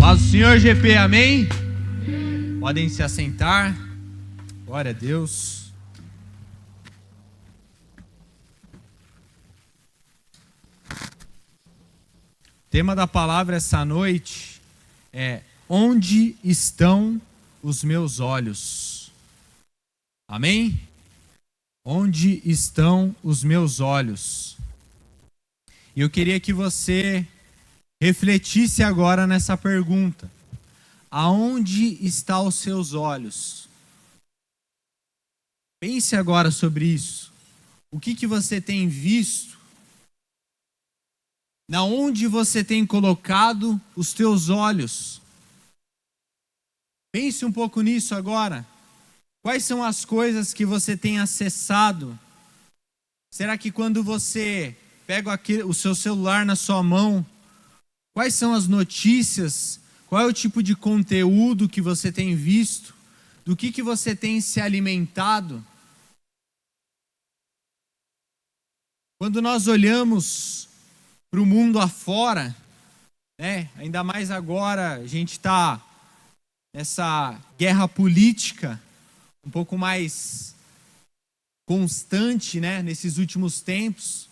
Paz do Senhor, GP, amém? Podem se assentar. Glória a Deus. O tema da palavra essa noite é: onde estão os meus olhos? Amém? Onde estão os meus olhos? E eu queria que você refletisse agora nessa pergunta: aonde estão os seus olhos? Pense agora sobre isso. O que você tem visto? Na onde você tem colocado os teus olhos? Pense um pouco nisso agora. Quais são as coisas que você tem acessado? Será que quando você pega o seu celular na sua mão, quais são as notícias? Qual é o tipo de conteúdo que você tem visto? Do que você tem se alimentado? Quando nós olhamos para o mundo afora, ainda mais agora, a gente está nessa guerra política um pouco mais constante, nesses últimos tempos.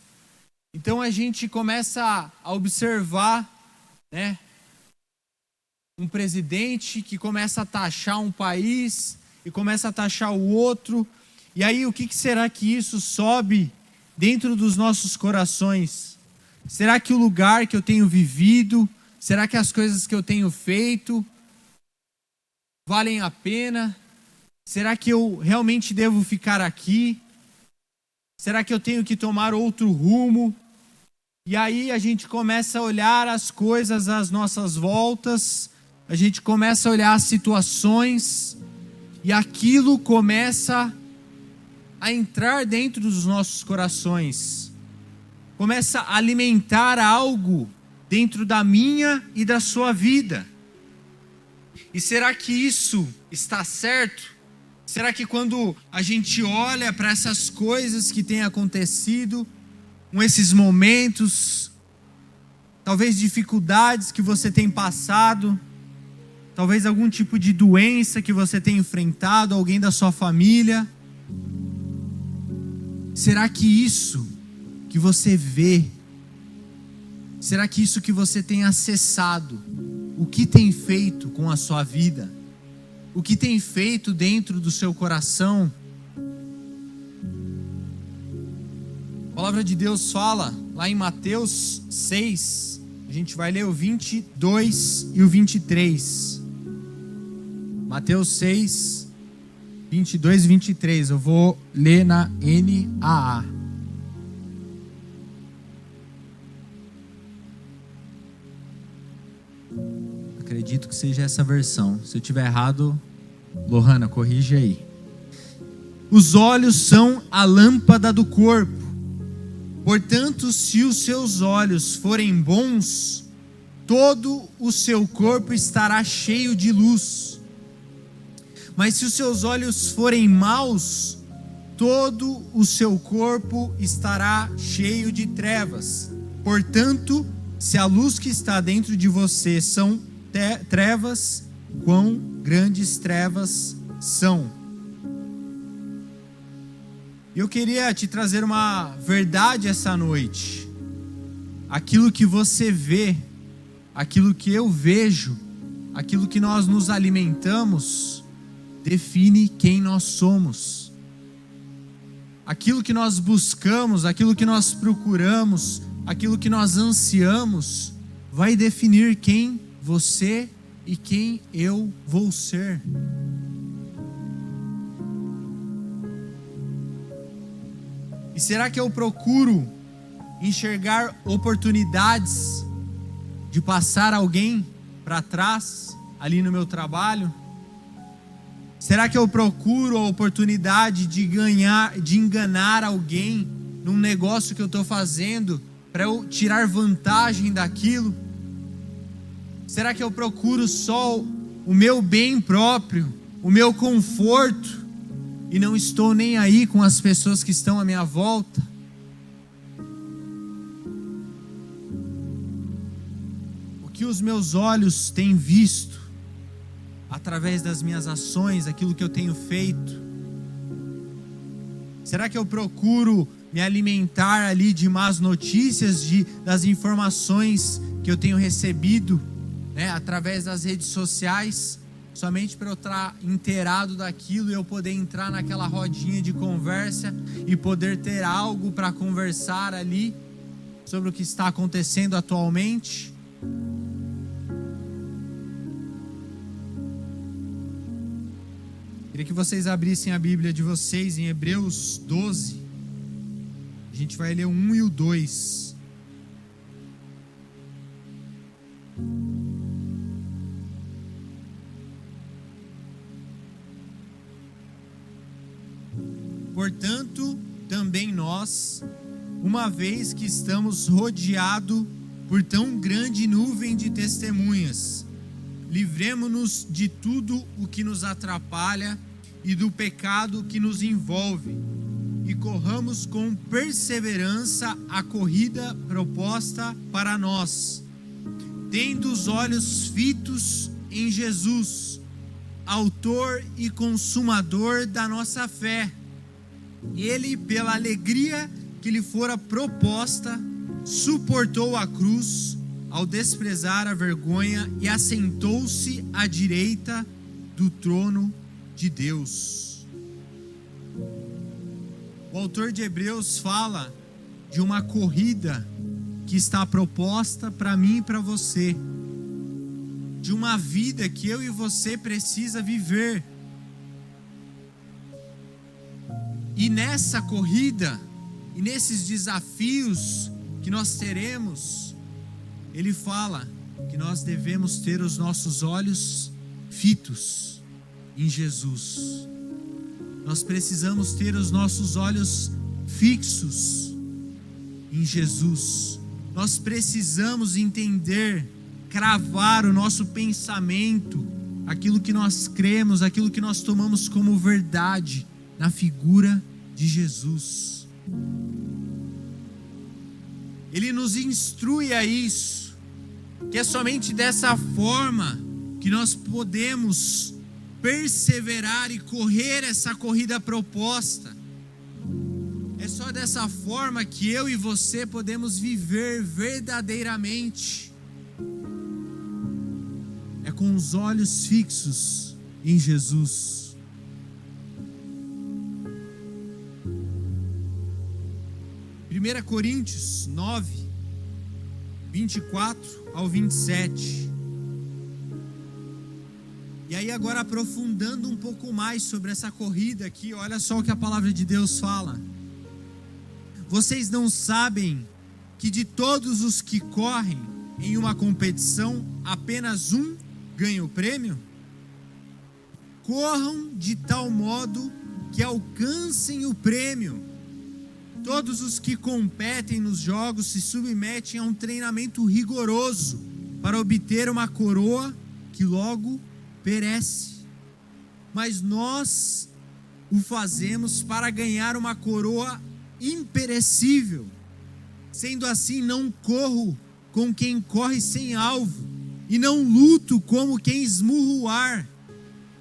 Então a gente começa a observar, um presidente que começa a taxar um país e começa a taxar o outro. E aí o que será que isso sobe dentro dos nossos corações? Será que o lugar que eu tenho vivido, será que as coisas que eu tenho feito valem a pena? Será que eu realmente devo ficar aqui? Será que eu tenho que tomar outro rumo? E aí a gente começa a olhar as coisas às nossas voltas, a gente começa a olhar as situações, e aquilo começa a entrar dentro dos nossos corações. Começa a alimentar algo dentro da minha e da sua vida. E será que isso está certo? Será que quando a gente olha para essas coisas que têm acontecido, com esses momentos, talvez dificuldades que você tem passado, talvez algum tipo de doença que você tem enfrentado, alguém da sua família, será que isso que você vê, será que isso que você tem acessado, o que tem feito com a sua vida? O que tem feito dentro do seu coração? A palavra de Deus fala lá em Mateus 6, a gente vai ler o 22 e o 23. Mateus 6, 22 e 23, eu vou ler na NAA. Acredito que seja essa versão. Se eu tiver errado, Lohana, corrige aí. Os olhos são a lâmpada do corpo. Portanto, se os seus olhos forem bons, todo o seu corpo estará cheio de luz. Mas se os seus olhos forem maus, todo o seu corpo estará cheio de trevas. Portanto, se a luz que está dentro de você são trevas, quão grandes trevas são. Eu queria te trazer uma verdade essa noite. Aquilo que você vê, aquilo que eu vejo, aquilo que nós nos alimentamos, define quem nós somos. Aquilo que nós buscamos, aquilo que nós procuramos, aquilo que nós ansiamos, vai definir quem você e quem eu vou ser. E será que eu procuro enxergar oportunidades de passar alguém para trás ali no meu trabalho? Será que eu procuro a oportunidade de enganar alguém num negócio que eu estou fazendo para eu tirar vantagem daquilo? Será que eu procuro só o meu bem próprio, o meu conforto, e não estou nem aí com as pessoas que estão à minha volta? O que os meus olhos têm visto através das minhas ações, aquilo que eu tenho feito? Será que eu procuro me alimentar ali de más notícias, das informações que eu tenho recebido, através das redes sociais, somente para eu estar inteirado daquilo e eu poder entrar naquela rodinha de conversa e poder ter algo para conversar ali sobre o que está acontecendo atualmente? Queria que vocês abrissem a Bíblia de vocês em Hebreus 12. A gente vai ler o 1 e o 2. Portanto, também nós, uma vez que estamos rodeados por tão grande nuvem de testemunhas, livremo-nos de tudo o que nos atrapalha e do pecado que nos envolve, e corramos com perseverança a corrida proposta para nós, tendo os olhos fitos em Jesus, autor e consumador da nossa fé. Ele, pela alegria que lhe fora proposta, suportou a cruz, ao desprezar a vergonha, e assentou-se à direita do trono de Deus. O autor de Hebreus fala de uma corrida que está proposta para mim e para você, de uma vida que eu e você precisa viver. E nessa corrida, e nesses desafios que nós teremos, ele fala que nós devemos ter os nossos olhos fitos em Jesus. Nós precisamos ter os nossos olhos fixos em Jesus. Nós precisamos entender, cravar o nosso pensamento, aquilo que nós cremos, aquilo que nós tomamos como verdade, na figura de Jesus. Ele nos instrui a isso, que é somente dessa forma que nós podemos perseverar e correr essa corrida proposta. É só dessa forma que eu e você podemos viver verdadeiramente. É com os olhos fixos em Jesus. Primeira Coríntios 9, 24 ao 27. E aí agora aprofundando um pouco mais sobre essa corrida aqui, olha só o que a palavra de Deus fala. Vocês não sabem que de todos os que correm em uma competição, apenas um ganha o prêmio? Corram de tal modo que alcancem o prêmio. Todos os que competem nos jogos se submetem a um treinamento rigoroso para obter uma coroa que logo perece. Mas nós o fazemos para ganhar uma coroa imperecível. Sendo assim, não corro como quem corre sem alvo, e não luto como quem esmurra o ar.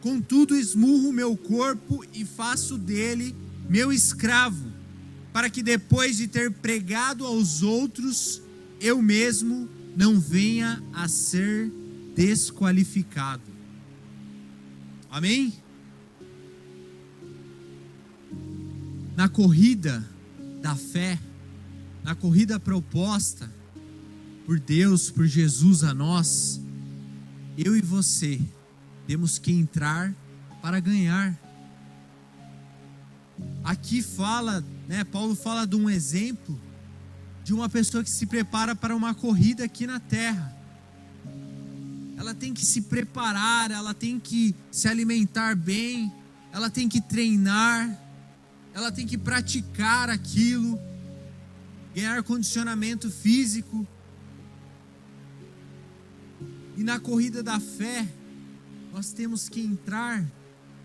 Contudo, esmurro meu corpo e faço dele meu escravo, para que depois de ter pregado aos outros, eu mesmo não venha a ser desqualificado. Amém? Na corrida da fé, na corrida proposta por Deus, por Jesus a nós, eu e você temos que entrar para ganhar. Aqui fala, Paulo fala de um exemplo de uma pessoa que se prepara para uma corrida aqui na terra. Ela tem que se preparar, ela tem que se alimentar bem, ela tem que treinar, ela tem que praticar aquilo, ganhar condicionamento físico. E na corrida da fé, nós temos que entrar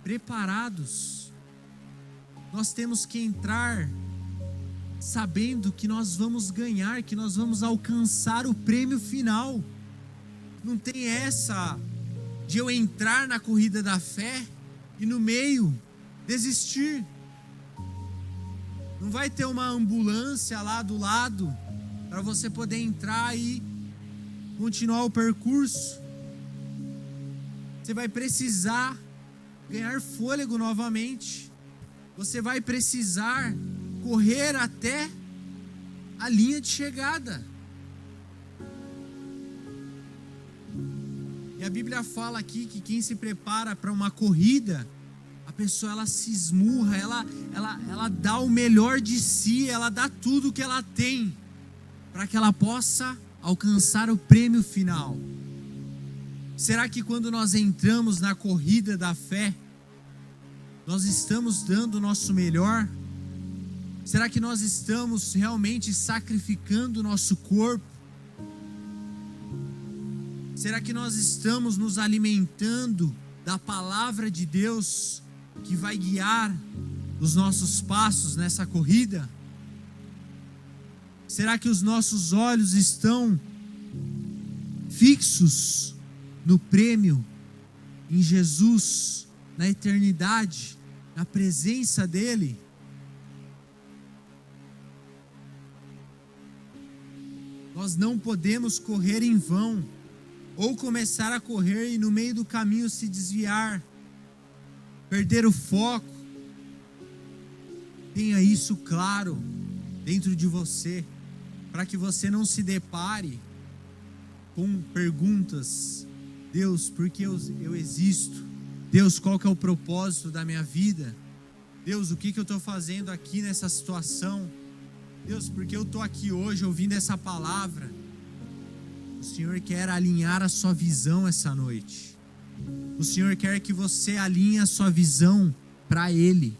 preparados. Nós temos que entrar sabendo que nós vamos ganhar, que nós vamos alcançar o prêmio final. Não tem essa de eu entrar na corrida da fé e no meio desistir. Não vai ter uma ambulância lá do lado para você poder entrar e continuar o percurso. Você vai precisar ganhar fôlego novamente. Você vai precisar correr até a linha de chegada. E a Bíblia fala aqui que quem se prepara para uma corrida, a pessoa ela se esmurra, ela dá o melhor de si, ela dá tudo que ela tem para que ela possa alcançar o prêmio final. Será que quando nós entramos na corrida da fé, nós estamos dando o nosso melhor? Será que nós estamos realmente sacrificando o nosso corpo? Será que nós estamos nos alimentando da palavra de Deus que vai guiar os nossos passos nessa corrida? Será que os nossos olhos estão fixos no prêmio, em Jesus, na eternidade, na presença dEle? Nós não podemos correr em vão, ou começar a correr e no meio do caminho se desviar, perder o foco. Tenha isso claro dentro de você, para que você não se depare com perguntas: Deus, por que eu existo? Deus, qual que é o propósito da minha vida? Deus, o que eu estou fazendo aqui nessa situação? Deus, por que eu estou aqui hoje ouvindo essa palavra? O Senhor quer alinhar a sua visão essa noite. O Senhor quer que você alinhe a sua visão para Ele,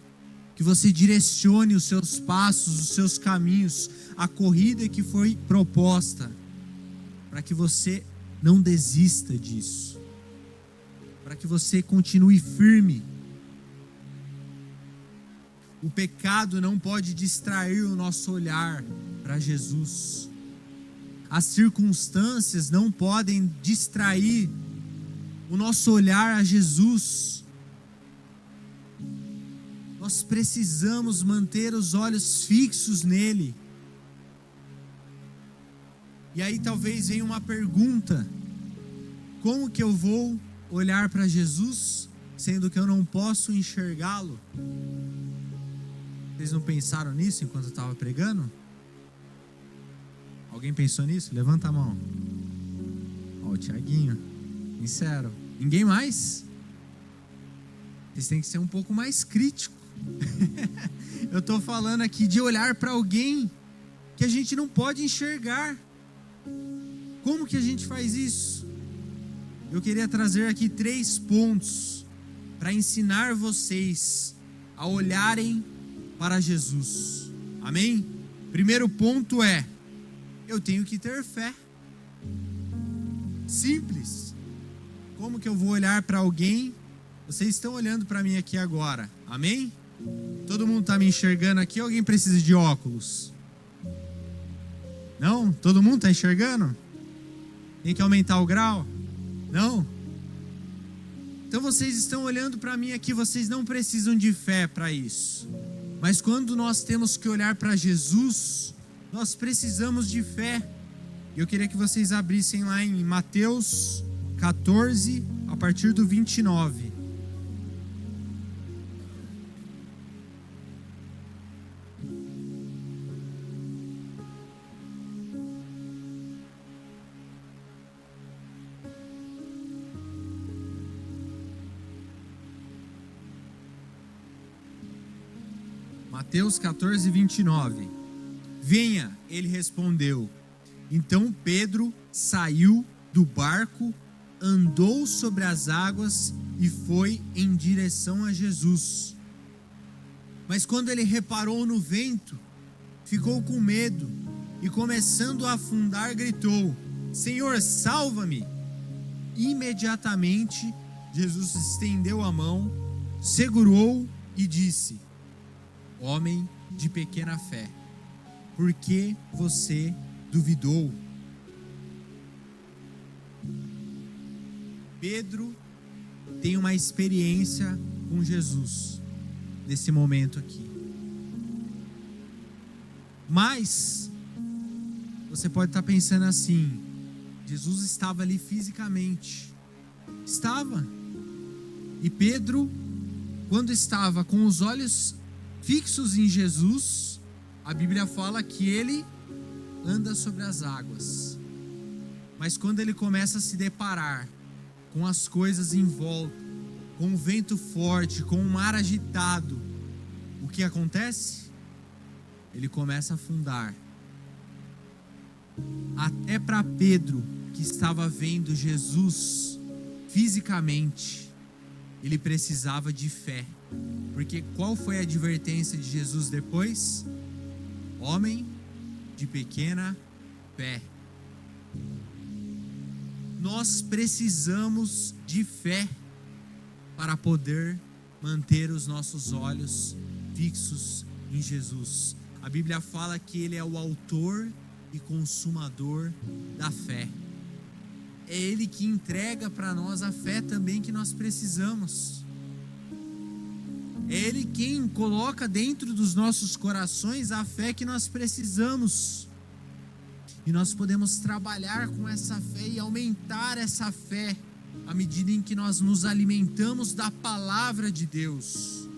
que você direcione os seus passos, os seus caminhos, a corrida que foi proposta, para que você não desista disso, para que você continue firme. O pecado não pode distrair o nosso olhar para Jesus. As circunstâncias não podem distrair o nosso olhar a Jesus. Nós precisamos manter os olhos fixos nele. E aí talvez venha uma pergunta: como que eu vou olhar para Jesus, sendo que eu não posso enxergá-lo? Vocês não pensaram nisso enquanto eu estava pregando? Alguém pensou nisso? Levanta a mão. Ó, o Tiaguinho. Sincero. Ninguém mais? Vocês têm que ser um pouco mais crítico. Eu estou falando aqui de olhar para alguém que a gente não pode enxergar. Como que a gente faz isso? Eu queria trazer aqui 3 pontos para ensinar vocês a olharem para Jesus. Amém? Primeiro ponto é: eu tenho que ter fé. Simples. Como que eu vou olhar para alguém? Vocês estão olhando para mim aqui agora. Amém? Todo mundo está me enxergando aqui ou alguém precisa de óculos? Não? Todo mundo está enxergando? Tem que aumentar o grau? Não? Então vocês estão olhando para mim aqui, vocês não precisam de fé para isso. Mas quando nós temos que olhar para Jesus, nós precisamos de fé. Eu queria que vocês abrissem lá em Mateus 14, a partir do 29. Mateus 14, 29. Venha, ele respondeu. Então Pedro saiu do barco, andou sobre as águas e foi em direção a Jesus. Mas quando ele reparou no vento, ficou com medo e, começando a afundar, gritou: Senhor, salva-me! Imediatamente Jesus estendeu a mão, segurou e disse: Homem de pequena fé, por que você duvidou? Pedro tem uma experiência com Jesus nesse momento aqui. Mas você pode estar pensando assim: Jesus estava ali fisicamente. Estava. E Pedro, quando estava com os olhos fixos em Jesus, a Bíblia fala que ele anda sobre as águas. Mas quando ele começa a se deparar com as coisas em volta, com o vento forte, com o mar agitado, o que acontece? Ele começa a afundar. Até para Pedro, que estava vendo Jesus fisicamente, ele precisava de fé. Porque qual foi a advertência de Jesus depois? Homem de pequena fé. Nós precisamos de fé para poder manter os nossos olhos fixos em Jesus. A Bíblia fala que Ele é o autor e consumador da fé. É Ele que entrega para nós a fé também que nós precisamos. É Ele quem coloca dentro dos nossos corações a fé que nós precisamos. E nós podemos trabalhar com essa fé e aumentar essa fé à medida em que nós nos alimentamos da palavra de Deus.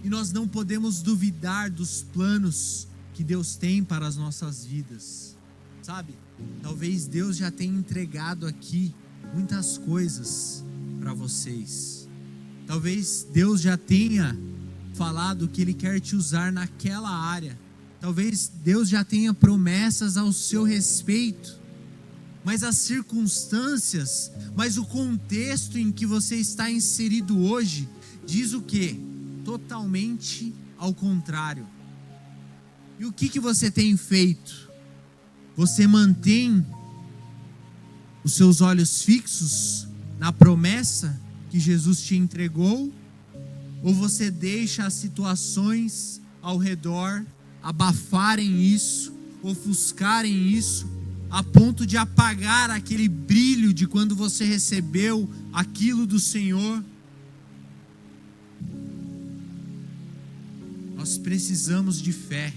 E nós não podemos duvidar dos planos que Deus tem para as nossas vidas. Sabe? Talvez Deus já tenha entregado aqui muitas coisas para vocês. Talvez Deus já tenha falado que Ele quer te usar naquela área. Talvez Deus já tenha promessas ao seu respeito. Mas as circunstâncias, mas o contexto em que você está inserido hoje, diz o quê? Totalmente ao contrário. E o que você tem feito? Você mantém os seus olhos fixos na promessa que Jesus te entregou? Ou você deixa as situações ao redor abafarem isso, ofuscarem isso, a ponto de apagar aquele brilho de quando você recebeu aquilo do Senhor? Nós precisamos de fé.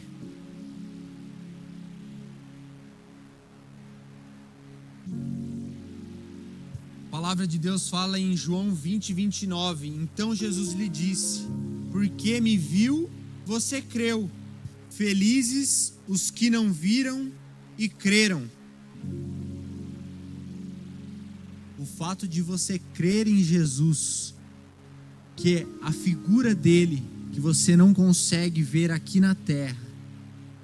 A palavra de Deus fala em João 20:29. Então Jesus lhe disse: porque me viu, você creu. Felizes os que não viram e creram. O fato de você crer em Jesus, que é a figura dele, que você não consegue ver aqui na terra,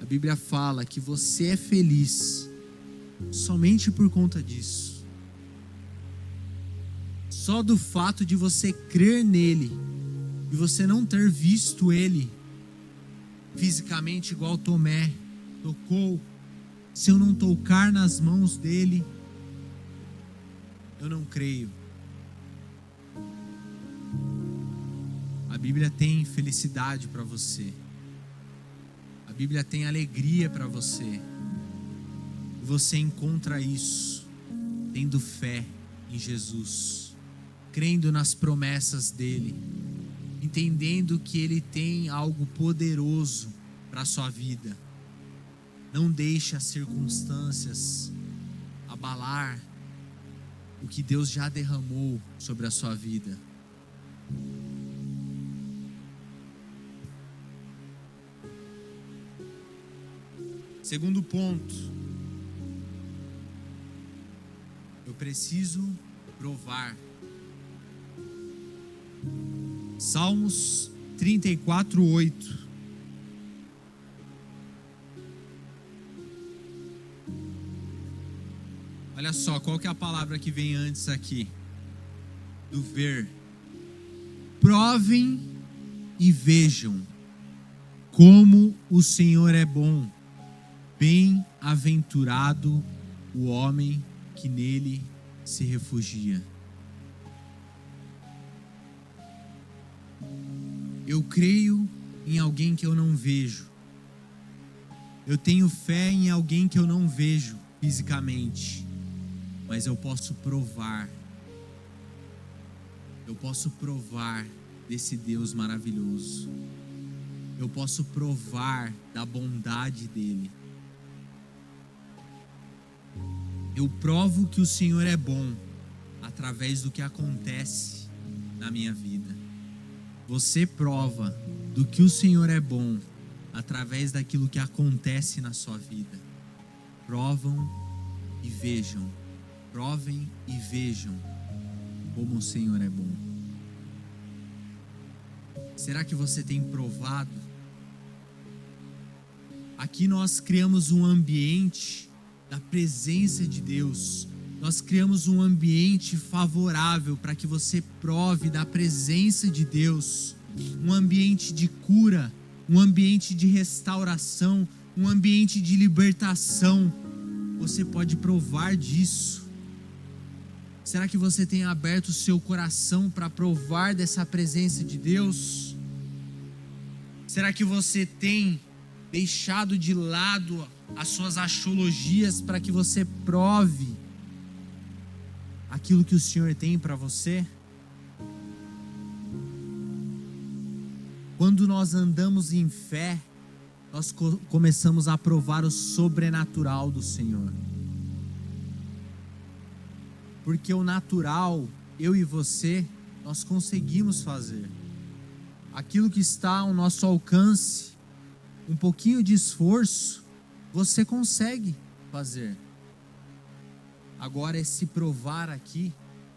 a Bíblia fala que você é feliz somente por conta disso. Só do fato de você crer nele e você não ter visto ele fisicamente igual Tomé tocou, se eu não tocar nas mãos dele, eu não creio. A Bíblia tem felicidade para você. A Bíblia tem alegria para você. E você encontra isso tendo fé em Jesus, crendo nas promessas dele, entendendo que ele tem algo poderoso para a sua vida. Não deixe as circunstâncias abalar o que Deus já derramou sobre a sua vida. Segundo ponto, eu preciso provar. Salmos 34:8. Olha só, qual que é a palavra que vem antes aqui? Do ver. Provem e vejam como o Senhor é bom. Bem-aventurado o homem que nele se refugia. Eu creio em alguém que eu não vejo. Eu tenho fé em alguém que eu não vejo fisicamente. mas eu posso provar. Eu posso provar desse Deus maravilhoso. Eu posso provar da bondade dele. Eu provo que o Senhor é bom através do que acontece na minha vida. Você prova do que o Senhor é bom através daquilo que acontece na sua vida. Provam e vejam. Provem e vejam como o Senhor é bom. Será que você tem provado? Aqui nós criamos um ambiente da presença de Deus. Nós criamos um ambiente favorável para que você prove da presença de Deus. Um ambiente de cura, um ambiente de restauração, um ambiente de libertação. Você pode provar disso. Será que você tem aberto o seu coração para provar dessa presença de Deus? Será que você tem deixado de lado as suas axiologias para que você prove aquilo que o Senhor tem para você? Quando nós andamos em fé, nós começamos a provar o sobrenatural do Senhor. Porque o natural, eu e você, nós conseguimos fazer. Aquilo que está ao nosso alcance, um pouquinho de esforço, você consegue fazer. Agora, esse provar aqui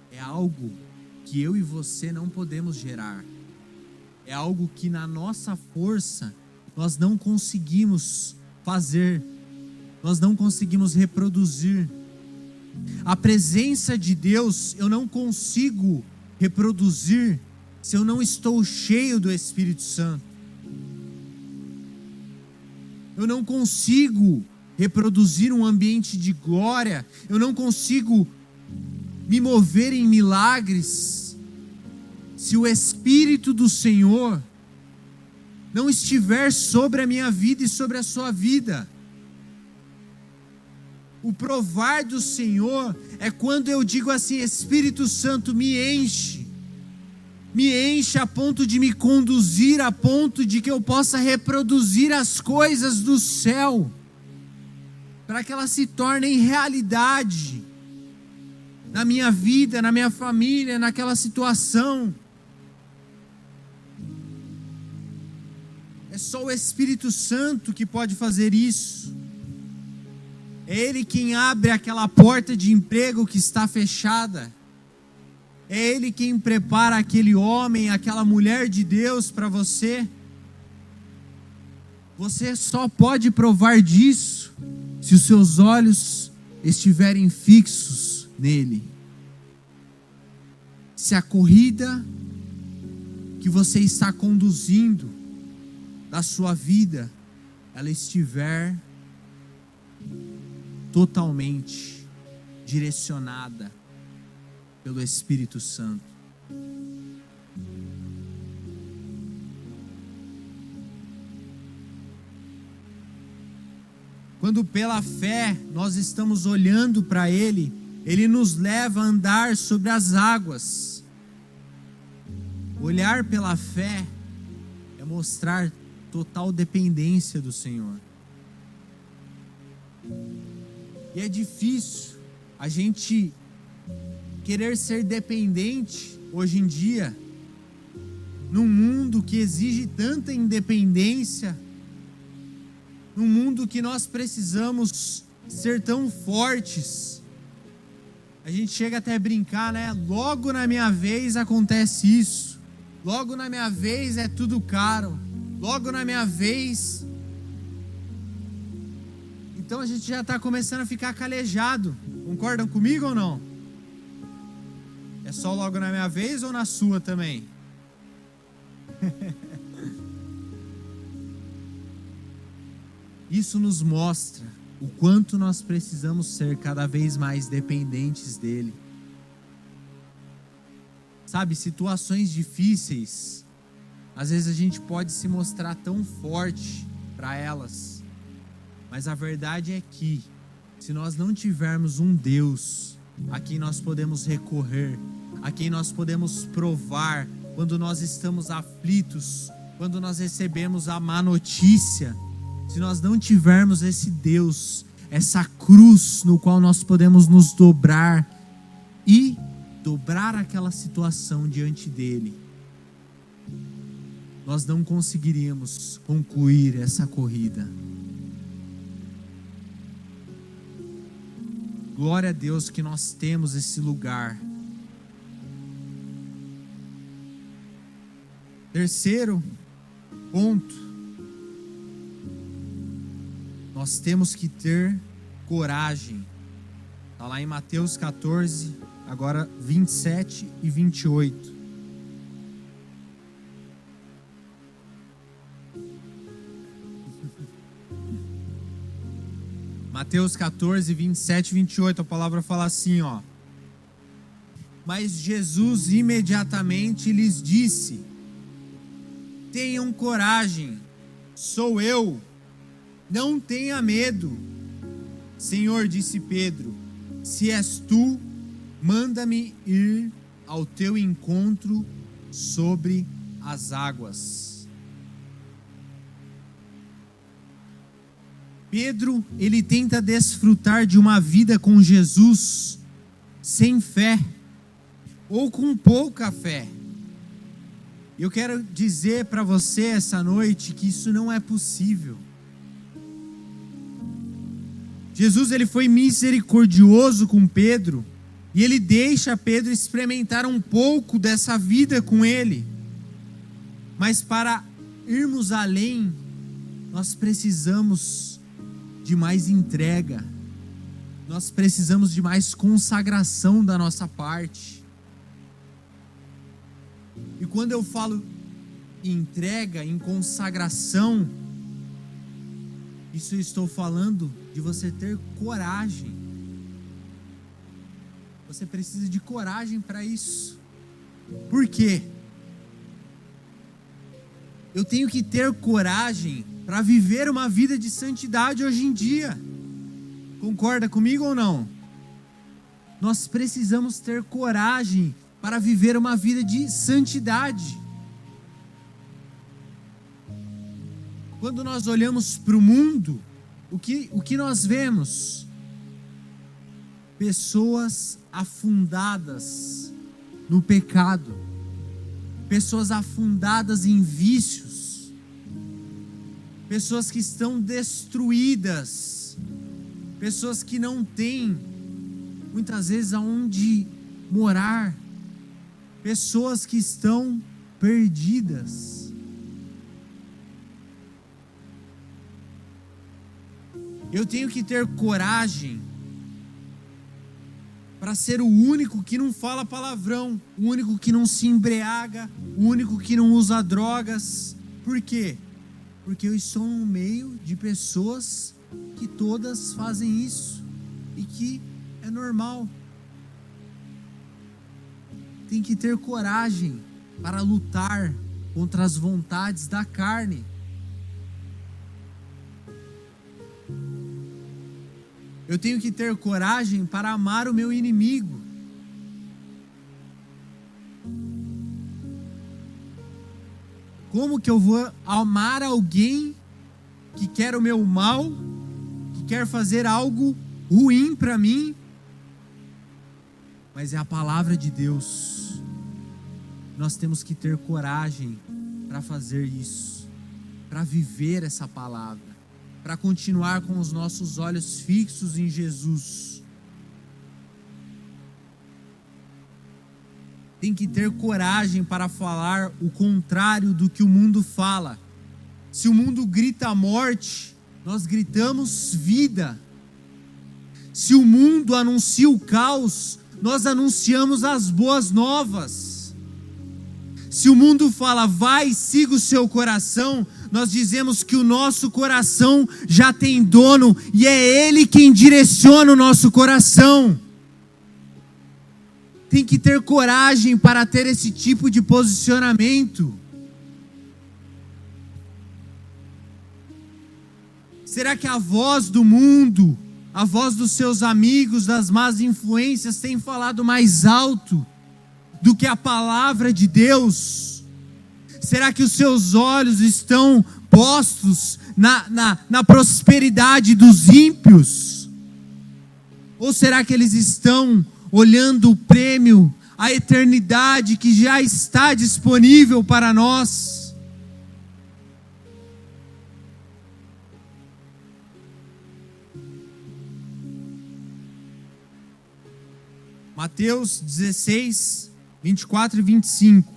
é algo que eu e você não podemos gerar. É algo que na nossa força nós não conseguimos fazer. Nós não conseguimos reproduzir. A presença de Deus eu não consigo reproduzir se eu não estou cheio do Espírito Santo. Eu não consigo reproduzir um ambiente de glória. Eu não consigo me mover em milagres se o Espírito do Senhor não estiver sobre a minha vida e sobre a sua vida. O provar do Senhor é quando eu digo assim: Espírito Santo, me enche a ponto de me conduzir, a ponto de que eu possa reproduzir as coisas do céu, para que elas se tornem realidade na minha vida, na minha família, naquela situação. É só o Espírito Santo que pode fazer isso. É Ele quem abre aquela porta de emprego que está fechada. É Ele quem prepara aquele homem, aquela mulher de Deus para você. Você só pode provar disso se os seus olhos estiverem fixos nele. Se a corrida que você está conduzindo da sua vida, ela estiver totalmente direcionada pelo Espírito Santo. Quando pela fé nós estamos olhando para Ele, Ele nos leva a andar sobre as águas. Olhar pela fé é mostrar total dependência do Senhor. E é difícil a gente querer ser dependente hoje em dia, num mundo que exige tanta independência, num mundo que nós precisamos ser tão fortes. A gente chega até a brincar, né? Logo na minha vez acontece isso. Logo na minha vez é tudo caro. Logo na minha vez. Então a gente já está começando a ficar calejado. Concordam comigo ou não? É só logo na minha vez ou na sua também? Isso nos mostra o quanto nós precisamos ser cada vez mais dependentes dele. Sabe, situações difíceis, às vezes a gente pode se mostrar tão forte para elas, mas a verdade é que, se nós não tivermos um Deus a quem nós podemos recorrer, a quem nós podemos provar quando nós estamos aflitos, quando nós recebemos a má notícia. Se nós não tivermos esse Deus, essa cruz no qual nós podemos nos dobrar e dobrar aquela situação diante dele, nós não conseguiríamos concluir essa corrida. Glória a Deus que nós temos esse lugar. Terceiro ponto, nós temos que ter coragem. Está lá em Mateus 14, agora 27 e 28. Mateus 14, 27 e 28, a palavra fala assim, ó. Mas Jesus imediatamente lhes disse: tenham coragem, sou eu, não tenha medo. Senhor, disse Pedro, se és tu, manda-me ir ao teu encontro sobre as águas. Pedro, ele tenta desfrutar de uma vida com Jesus sem fé, ou com pouca fé. Eu quero dizer para você essa noite que isso não é possível. Jesus, ele foi misericordioso com Pedro, e ele deixa Pedro experimentar um pouco dessa vida com ele. Mas para irmos além, nós precisamos de mais entrega, nós precisamos de mais consagração da nossa parte. E quando eu falo em entrega, em consagração, isso eu estou falando de você ter coragem. Você precisa de coragem para isso. Por quê? Eu tenho que ter coragem para viver uma vida de santidade hoje em dia. Concorda comigo ou não? Nós precisamos ter coragem para viver uma vida de santidade. Quando nós olhamos para o mundo, o que nós vemos? Pessoas afundadas no pecado, pessoas afundadas em vícios, pessoas que estão destruídas, pessoas que não têm muitas vezes aonde morar, pessoas que estão perdidas. Eu tenho que ter coragem para ser o único que não fala palavrão, o único que não se embriaga, o único que não usa drogas. Por quê? Porque eu estou no meio de pessoas que todas fazem isso e que é normal. Tem que ter coragem para lutar contra as vontades da carne. Eu tenho que ter coragem para amar o meu inimigo. Como que eu vou amar alguém que quer o meu mal, que quer fazer algo ruim para mim? Mas é a palavra de Deus. Nós temos que ter coragem para fazer isso, para viver essa palavra, para continuar com os nossos olhos fixos em Jesus. Tem que ter coragem para falar o contrário do que o mundo fala. Se o mundo grita morte, nós gritamos vida. Se o mundo anuncia o caos, nós anunciamos as boas novas. Se o mundo fala, vai, siga o seu coração, nós dizemos que o nosso coração já tem dono e é Ele quem direciona o nosso coração. Tem que ter coragem para ter esse tipo de posicionamento. Será que a voz do mundo, A voz dos seus amigos, das más influências, tem falado mais alto do que a palavra de Deus? Será que os seus olhos estão postos na prosperidade dos ímpios? Ou será que eles estão olhando o prêmio, a eternidade que já está disponível para nós? Mateus 16, 24 e 25.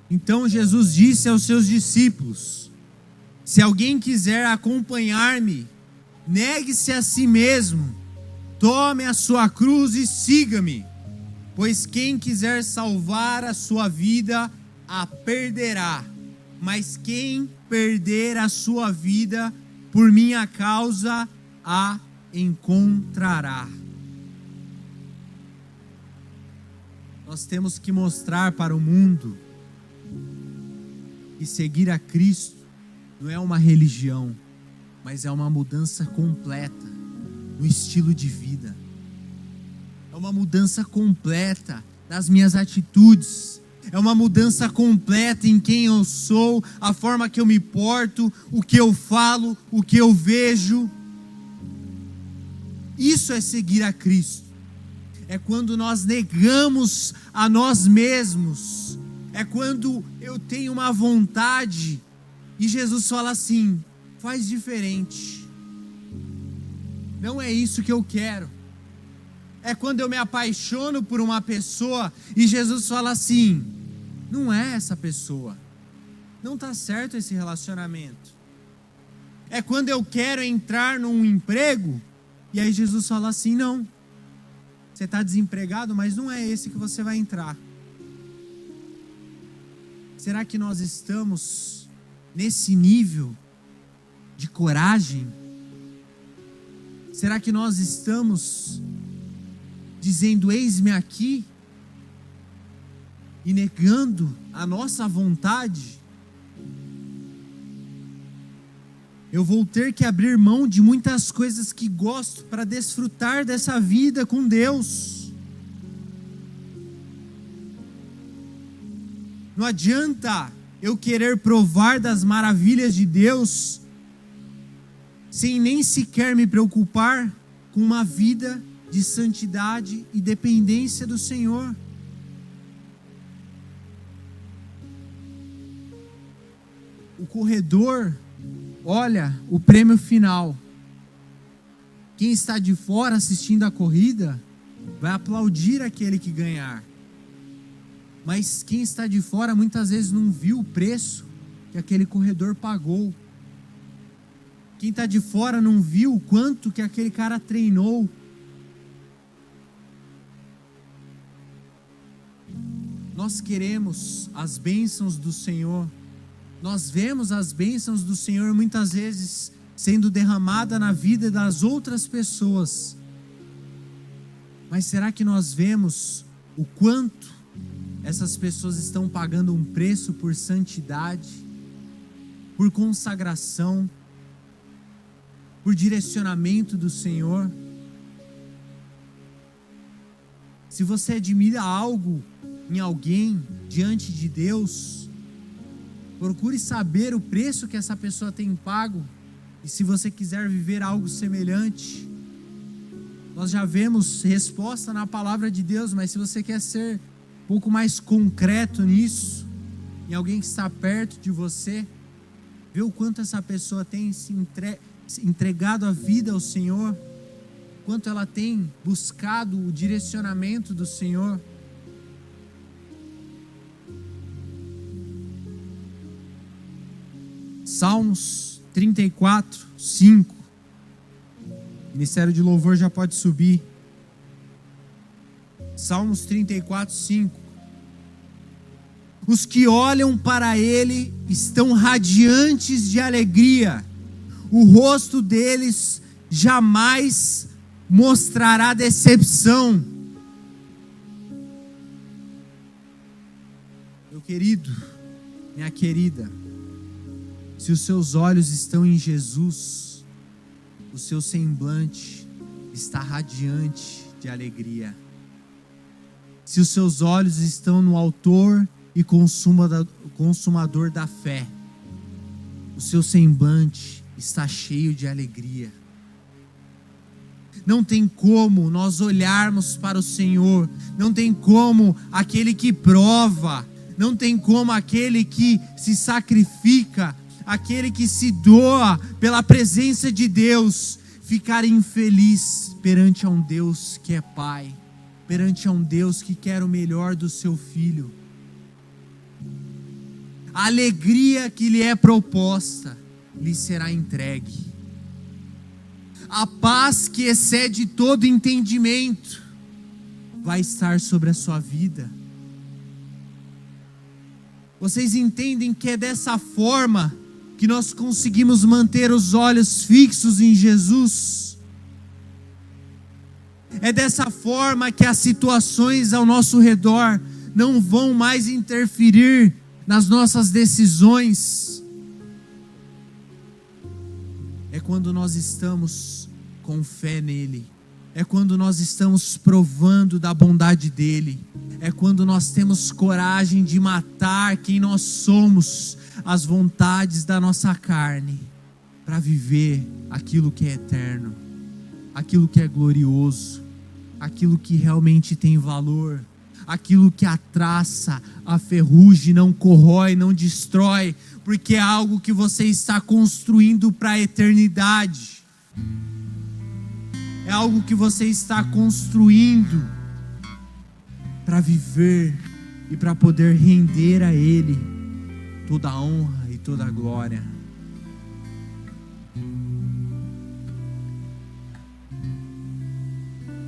Então Jesus disse aos seus discípulos: se alguém quiser acompanhar-me, negue-se a si mesmo, tome a sua cruz e siga-me. Pois quem quiser salvar a sua vida, a perderá. Mas quem perder a sua vida por minha causa, a encontrará. Nós temos que mostrar para o mundo que seguir a Cristo não é uma religião, mas é uma mudança completa no estilo de vida. É uma mudança completa das minhas atitudes. É uma mudança completa em quem eu sou, a forma que eu me porto, o que eu falo, o que eu vejo. Isso é seguir a Cristo. É quando nós negamos a nós mesmos. É quando eu tenho uma vontade e Jesus fala assim: faz diferente. Não é isso que eu quero. É quando eu me apaixono por uma pessoa e Jesus fala assim: não é essa pessoa. Não está certo esse relacionamento. É quando eu quero entrar num emprego e aí Jesus fala assim: não, você está desempregado, mas não é esse que você vai entrar. Será que nós estamos nesse nível de coragem? Será que nós estamos dizendo: eis-me aqui, e negando a nossa vontade? Eu vou ter que abrir mão de muitas coisas que gosto para desfrutar dessa vida com Deus. Não adianta eu querer provar das maravilhas de Deus sem nem sequer me preocupar com uma vida de santidade e dependência do Senhor. O corredor olha o prêmio final. Quem está de fora assistindo a corrida vai aplaudir aquele que ganhar. Mas quem está de fora muitas vezes não viu o preço que aquele corredor pagou. Quem está de fora não viu o quanto que aquele cara treinou. Nós queremos as bênçãos do Senhor. Nós vemos as bênçãos do Senhor muitas vezes sendo derramada na vida das outras pessoas. Mas será que nós vemos o quanto essas pessoas estão pagando um preço por santidade, por consagração, por direcionamento do Senhor? Se você admira algo em alguém diante de Deus, procure saber o preço que essa pessoa tem pago. E se você quiser viver algo semelhante, nós já vemos resposta na palavra de Deus, mas se você quer ser um pouco mais concreto nisso, em alguém que está perto de você, vê o quanto essa pessoa tem se entregado a vida ao Senhor, quanto ela tem buscado o direcionamento do Senhor. Salmos 34, 5. O Ministério de Louvor já pode subir. Salmos 34, 5. Os que olham para ele estão radiantes de alegria. O rosto deles jamais mostrará decepção. Meu querido, Minha querida, se os seus olhos estão em Jesus, o seu semblante está radiante de alegria. Se os seus olhos estão no autor e consumador da fé, o seu semblante está cheio de alegria. Não tem como nós olharmos para o Senhor, não tem como aquele que prova, não tem como aquele que se sacrifica, aquele que se doa pela presença de Deus, ficar infeliz perante a um Deus que é Pai, perante a um Deus que quer o melhor do seu filho. A alegria que lhe é proposta lhe será entregue. A paz que excede todo entendimento vai estar sobre a sua vida. Vocês entendem que é dessa forma que nós conseguimos manter os olhos fixos em Jesus? É dessa forma que as situações ao nosso redor não vão mais interferir nas nossas decisões. É quando nós estamos com fé nele, é quando nós estamos provando da bondade dele, é quando nós temos coragem de matar quem nós somos, as vontades da nossa carne, para viver aquilo que é eterno, aquilo que é glorioso, aquilo que realmente tem valor, aquilo que a traça, a ferrugem não corrói, não destrói, porque é algo que você está construindo para a eternidade. É algo que você está construindo para viver e para poder render a Ele toda a honra e toda a glória.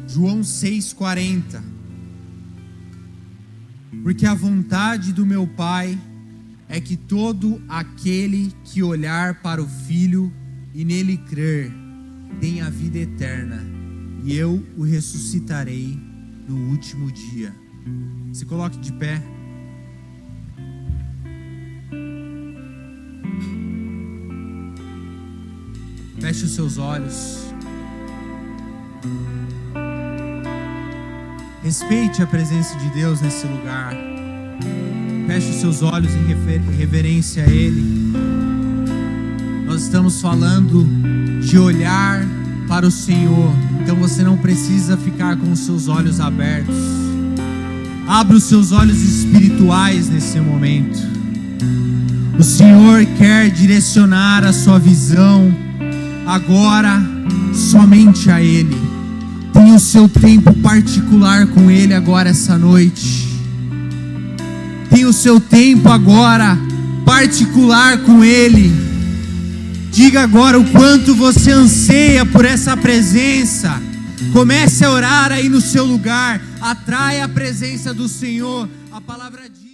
João 6,40. Porque a vontade do meu Pai é que todo aquele que olhar para o Filho e nele crer tenha a vida eterna, e eu o ressuscitarei no último dia. Se coloque de pé. Feche os seus olhos. Respeite a presença de Deus nesse lugar. Feche os seus olhos em reverência a Ele. Nós estamos falando de olhar para o Senhor. Então você não precisa ficar com os seus olhos abertos. Abra os seus olhos espirituais nesse momento. O Senhor quer direcionar a sua visão agora somente a Ele. Tenha o seu tempo particular com Ele agora essa noite. Tenha o seu tempo agora particular com Ele. Diga agora o quanto você anseia por essa presença. Comece a orar aí no seu lugar. Atraia a presença do Senhor. A palavra diz: